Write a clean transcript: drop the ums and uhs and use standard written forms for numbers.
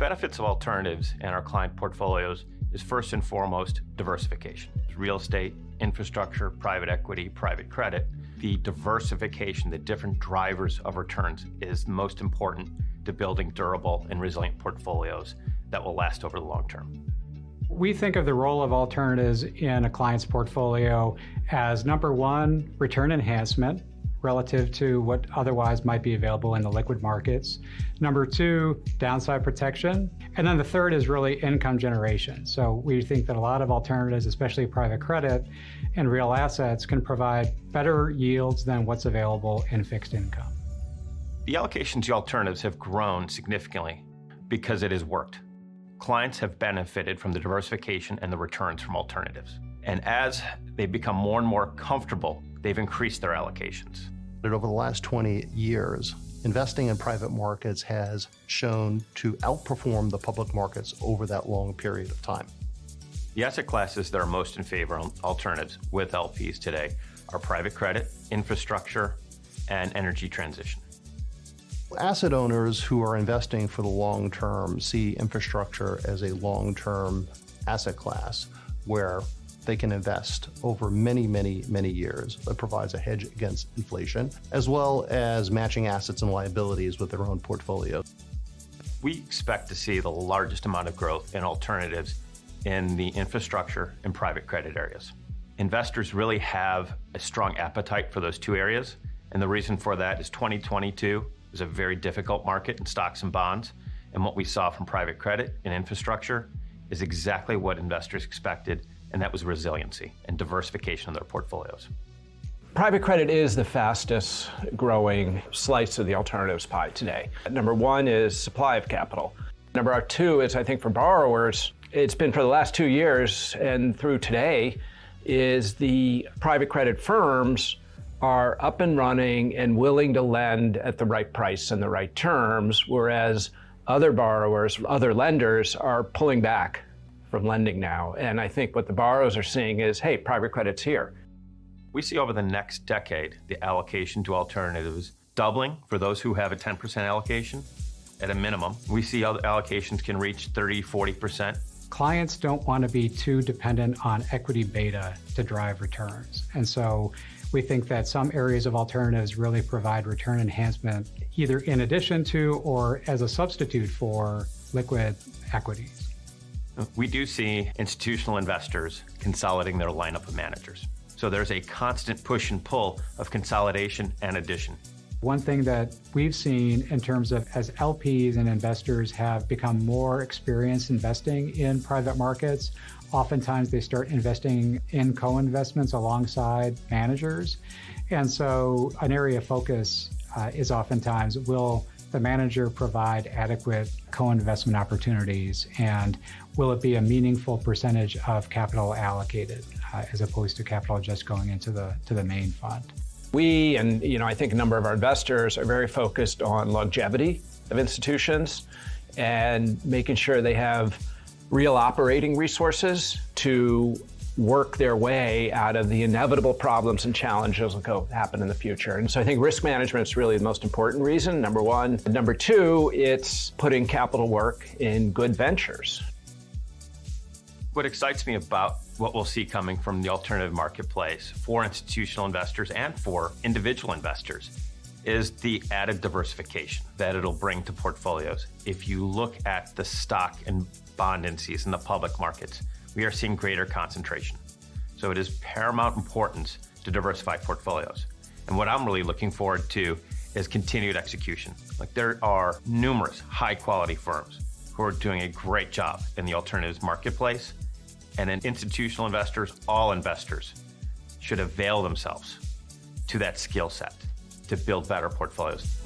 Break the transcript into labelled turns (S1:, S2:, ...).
S1: benefits of alternatives in our client portfolios is first and foremost diversification. Real estate, infrastructure, private equity, private credit. The diversification, the different drivers of returns is most important to building durable and resilient portfolios that will last over the long term.
S2: We think of the role of alternatives in a client's portfolio as number one, return enhancement relative to what otherwise might be available in the liquid markets. Number two, downside protection. And then the third is really income generation. So we think that a lot of alternatives, especially private credit and real assets, can provide better yields than what's available in fixed income.
S1: The allocations to alternatives have grown significantly because it has worked. Clients have benefited from the diversification and the returns from alternatives. And as they become more and more comfortable, they've increased their allocations.
S3: Over the last 20 years, investing in private markets has shown to outperform the public markets over that long period of time.
S1: The asset classes that are most in favor of alternatives with LPs today are private credit, infrastructure, and energy transition.
S3: Asset owners who are investing for the long term see infrastructure as a long-term asset class where they can invest over many years. That provides a hedge against inflation, as well as matching assets and liabilities with their own portfolio.
S1: We expect to see the largest amount of growth in alternatives in the infrastructure and private credit areas. Investors really have a strong appetite for those two areas, and the reason for that is 2022 was a very difficult market in stocks and bonds, and what we saw from private credit and infrastructure is exactly what investors expected, and that was resiliency and diversification of their portfolios.
S4: Private credit is the fastest growing slice of the alternatives pie today. Number one is supply of capital. Number two is, I think for borrowers, it's been for the last 2 years and through today, is the private credit firms are up and running and willing to lend at the right price and the right terms, whereas other borrowers, other lenders are pulling back from lending now. And I think what the borrowers are seeing is, hey, private credit's here.
S1: We see over the next decade, the allocation to alternatives doubling for those who have a 10% allocation at a minimum. We see other allocations can reach 30, 40%.
S2: Clients don't want to be too dependent on equity beta to drive returns. And so we think that some areas of alternatives really provide return enhancement, either in addition to or as a substitute for liquid equities.
S1: We do see institutional investors consolidating their lineup of managers. So there's a constant push and pull of consolidation and addition.
S2: One thing that we've seen in terms of as LPs and investors have become more experienced investing in private markets, oftentimes they start investing in co-investments alongside managers. And so an area of focus is oftentimes, will the manager provide adequate co-investment opportunities, and will it be a meaningful percentage of capital allocated as opposed to capital just going into the main fund?
S4: We, and I think a number of our investors are very focused on longevity of institutions and making sure they have real operating resources to work their way out of the inevitable problems and challenges that will happen in the future. And so I think risk management is really the most important reason, number one. Number two, it's putting capital work in good ventures.
S1: What excites me about what we'll see coming from the alternative marketplace for institutional investors and for individual investors is the added diversification that it'll bring to portfolios. If you look at the stock and bond indices in the public markets, we are seeing greater concentration. So it is paramount importance to diversify portfolios. And what I'm really looking forward to is continued execution. Like, there are numerous high quality firms who are doing a great job in the alternatives marketplace. And then institutional investors, all investors, should avail themselves to that skill set to build better portfolios.